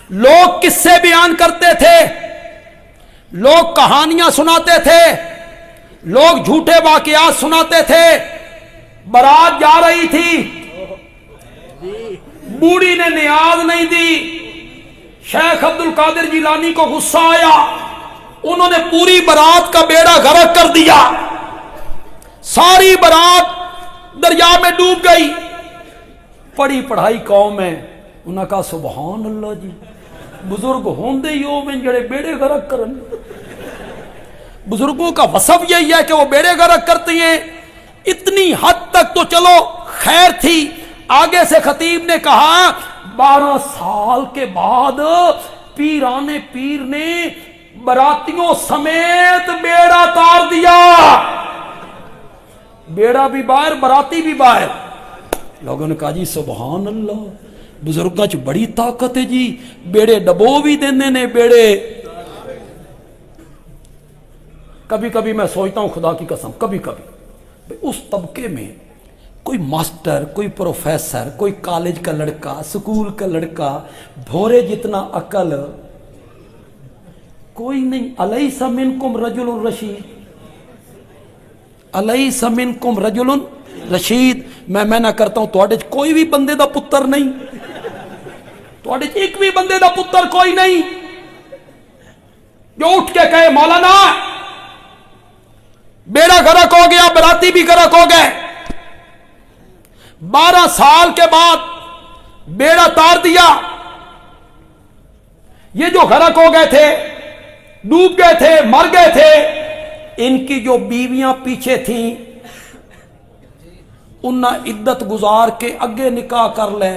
لوگ قصے بیان کرتے تھے، لوگ کہانیاں سناتے تھے، لوگ جھوٹے واقعات سناتے تھے۔ بارات جا رہی تھی، بوڑھی نے نیاز نہیں دی، شیخ عبد القادر جیلانی کو غصہ آیا، انہوں نے پوری بارات کا بیڑا غرق کر دیا، ساری بارات دریا میں ڈوب گئی۔ پڑھی پڑھائی قوم ہے، انہوں نے کہا سبحان اللہ جی، بزرگ ہوندے ہی ہو میں جڑے بیڑے غرق کرن۔ بزرگوں کا وصف یہی ہے کہ وہ بیڑے غرق کرتی ہیں۔ اتنی حد تک تو چلو خیر تھی، آگے سے خطیب نے کہا 12 سال کے بعد پیران پیر نے براتیوں سمیت بیڑا تار دیا، بیڑا بھی باہر براتی بھی باہر۔ لوگوں نے کہا جی سبحان اللہ، بزرگاں چ بڑی طاقت ہے جی، بیڑے ڈبو بھی دینے نے بیڑے۔ کبھی کبھی میں سوچتا ہوں خدا کی قسم، کبھی کبھی اس طبقے میں کوئی ماسٹر، کوئی پروفیسر، کوئی کالج کا لڑکا، سکول کا لڑکا، بھورے جتنا عقل کوئی نہیں۔ الیس منکم رجل رشید، الیس منکم رجل رشید۔ میں نہ کرتا ہوں تواڈے چ کوئی بھی بندے دا پتر نہیں، تواڈے چ ایک بھی بندے دا پتر کوئی نہیں جو اٹھ کے کہے مولانا بیڑا غرق ہو گیا، براتی بھی غرق ہو گئے۔ 12 سال کے بعد بیڑا تار دیا۔ یہ جو غرق ہو گئے تھے، ڈوب گئے تھے، مر گئے تھے، ان کی جو بیویاں پیچھے تھیں انہاں عدت گزار کے اگے نکاح کر لے۔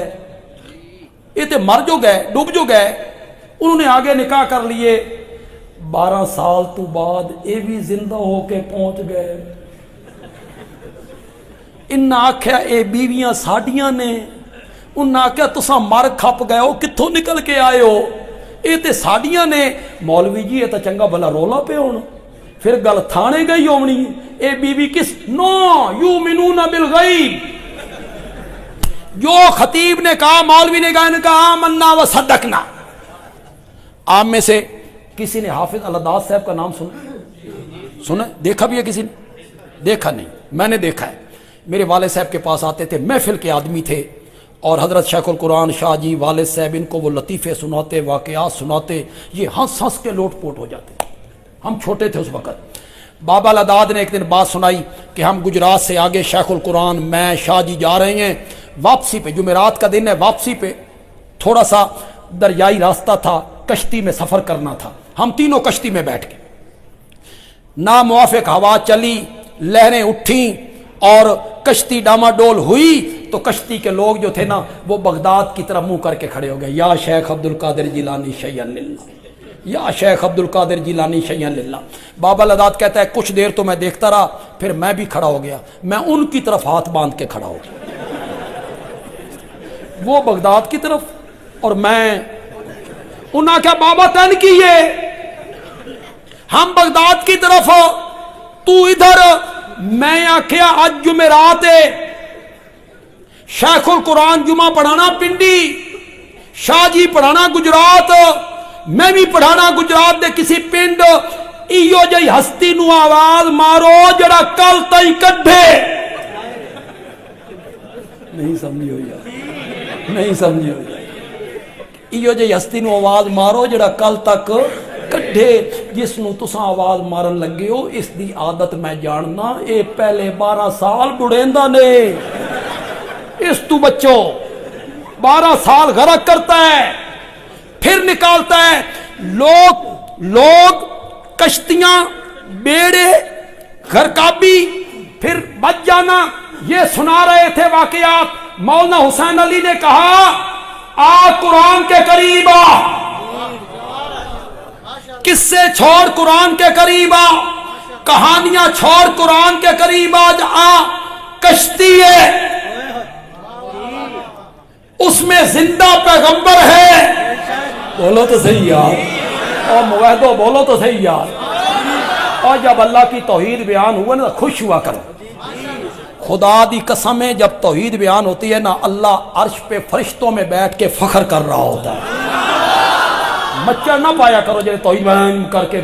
یہ تے مر جو گئے، ڈوب جو گئے، انہوں نے آگے نکاح کر لیے۔ 12 سال تو بعد یہ بھی زندہ ہو کے پہنچ گئے۔ انہاں آکھیا اے بیویاں ساڈیاں نے، انہاں آکھیا تساں مر کھپ گئے ہو، کتھوں نکل کے آئے ہو؟ اے تے ساڈیاں نے۔ مولوی جی یہ تو چنگا بھلا رولا پہ ہونا، پھر گل تھانے گئی ہونی۔ اے بیوی کس نو یؤمنون بالغیب، جو خطیب نے کہا، مولوی نے کہا آمنا و صدقنا۔ آپ میں سے کسی نے حافظ الداد صاحب کا نام سنا؟ دیکھا بھی ہے کسی نے؟ دیکھا نہیں، میں نے دیکھا ہے۔ میرے والد صاحب کے پاس آتے تھے، محفل کے آدمی تھے، اور حضرت شیخ القرآن شاہ جی والد صاحب ان کو وہ لطیفے سناتے، واقعات سناتے، یہ ہنس ہنس کے لوٹ پوٹ ہو جاتے۔ ہم چھوٹے تھے اس وقت۔ بابا الداد نے ایک دن بات سنائی کہ ہم گجرات سے آگے شیخ القرآن میں شاہ جی جا رہے ہیں، واپسی پہ جمعرات کا دن ہے، واپسی پہ تھوڑا سا دریائی راستہ تھا، کشتی میں سفر کرنا تھا۔ ہم تینوں کشتی میں بیٹھ کے، ناموافق ہوا چلی، لہریں اٹھیں اور کشتی ڈاماڈول ہوئی، تو کشتی کے لوگ جو تھے نا وہ بغداد کی طرف منہ کر کے کھڑے ہو گئے، یا شیخ عبد القادر جیلانی شیئا للہ، یا شیخ عبد القادر جیلانی شیئا للہ۔ بابا الداد کہتا ہے کچھ دیر تو میں دیکھتا رہا، پھر میں بھی کھڑا ہو گیا، میں ان کی طرف ہاتھ باندھ کے کھڑا ہو گیا، وہ بغداد کی طرف اور میں۔ انہاں کیا بابا تین کیے، ہم بغداد کی طرف، تو ادھر۔ میں آکھیا آج جمعرات ہے، شیخ القرآن جمعہ پڑھانا پنڈی، شاہ جی پڑھانا گجرات، میں بھی پڑھانا گجرات دے کسی پنڈ۔ ایو جئی ہستی نو آواز مارو جڑا کل تئی کڈھے۔ نہیں سمجھو یار، نہیں سمجھو یار۔ ایو جئی ہستی نو آواز مارو جڑا کل تک کڈھے، جس نو تساں آواز مارن لگے ہو اس دی عادت میں جاننا، اے پہلے 12 سال بڑھیندا نے، اس تو بچو۔ 12 سال غرق کرتا ہے، پھر نکالتا ہے۔ لوگ کشتیاں، بیڑے، غرقابی، پھر بچ جانا، یہ سنا رہے تھے واقعات۔ مولانا حسین علی نے کہا آ قرآن کے قریب آ، قصے چھوڑ قرآن کے قریب آ، کہانیاں چھوڑ قرآن کے قریب آ، کشتی ہے اس میں زندہ پیغمبر ہے۔ بولو تو صحیح یار، اور موحدو بولو تو صحیح یار۔ اور جب اللہ کی توحید بیان ہوا نا خوش ہوا کرو، خدا دی قسم ہے، جب توحید بیان ہوتی ہے نا اللہ عرش پہ فرشتوں میں بیٹھ کے فخر کر رہا ہوتا ہے۔ مچھر نہ پایا کرو جی توحید بیان کر کے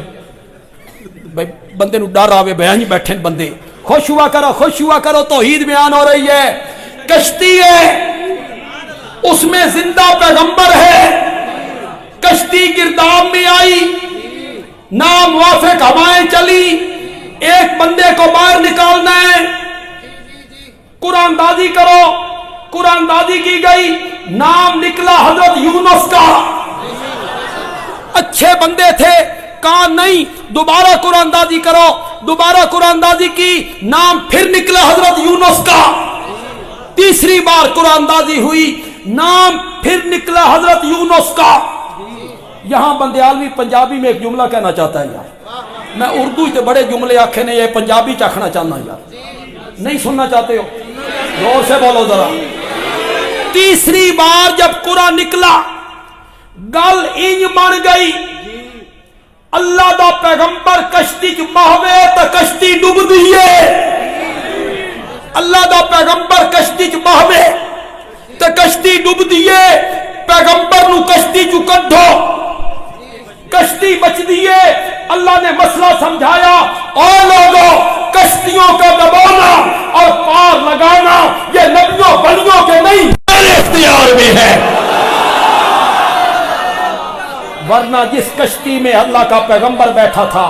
بھائی بندے نو ڈر آوے بیان ہی بیٹھے بندے. خوش ہوا کرو توحید بیان ہو رہی ہے. کشتی ہے اس میں زندہ پیغمبر ہے. کشتی گرداب میں آئی, ناموافق ہوائیں چلی, ایک بندے کو باہر نکالنا ہے, قرآن دازی کرو. قرآن دازی کی گئی, نام نکلا حضرت یونس کا. اچھے بندے تھے, کہا نہیں دوبارہ قرآن دازی کرو. دوبارہ قرآن دازی کی, نام پھر نکلا حضرت یونس کا. تیسری بار قرآن دازی ہوئی, نام پھر نکلا حضرت یونس کا. یہاں بندیالوی پنجابی میں ایک جملہ کہنا چاہتا ہے یار. میں اردو ہی بڑے جملے آکھے نے, یہ پنجابی چاکھنا چاہنا یار. نہیں سننا چاہتے ہو؟ زور سے بولو ذرا. تیسری بار جب قرآن نکلا, گل انج بن گئی, اللہ دا پیغمبر کشتی چ بہوے تو کشتی ڈوب دیئے. اللہ دا پیغمبر کشتی چ بہوے تو کشتی ڈوب دیئے. پیغمبر نو کشتی چ کڈھو, کشتی بچ دیئے. اللہ نے مسئلہ سمجھایا, اور لوگوں کشتیوں کا دبانا اور پار لگانا یہ نبیوں ولیوں کے نہیں میرے اختیار میں ہے. ورنہ جس کشتی میں اللہ کا پیغمبر بیٹھا تھا,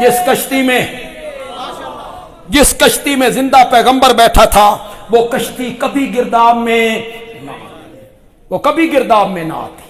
جس کشتی میں زندہ پیغمبر بیٹھا تھا, وہ کشتی کبھی گرداب میں نہ آتی.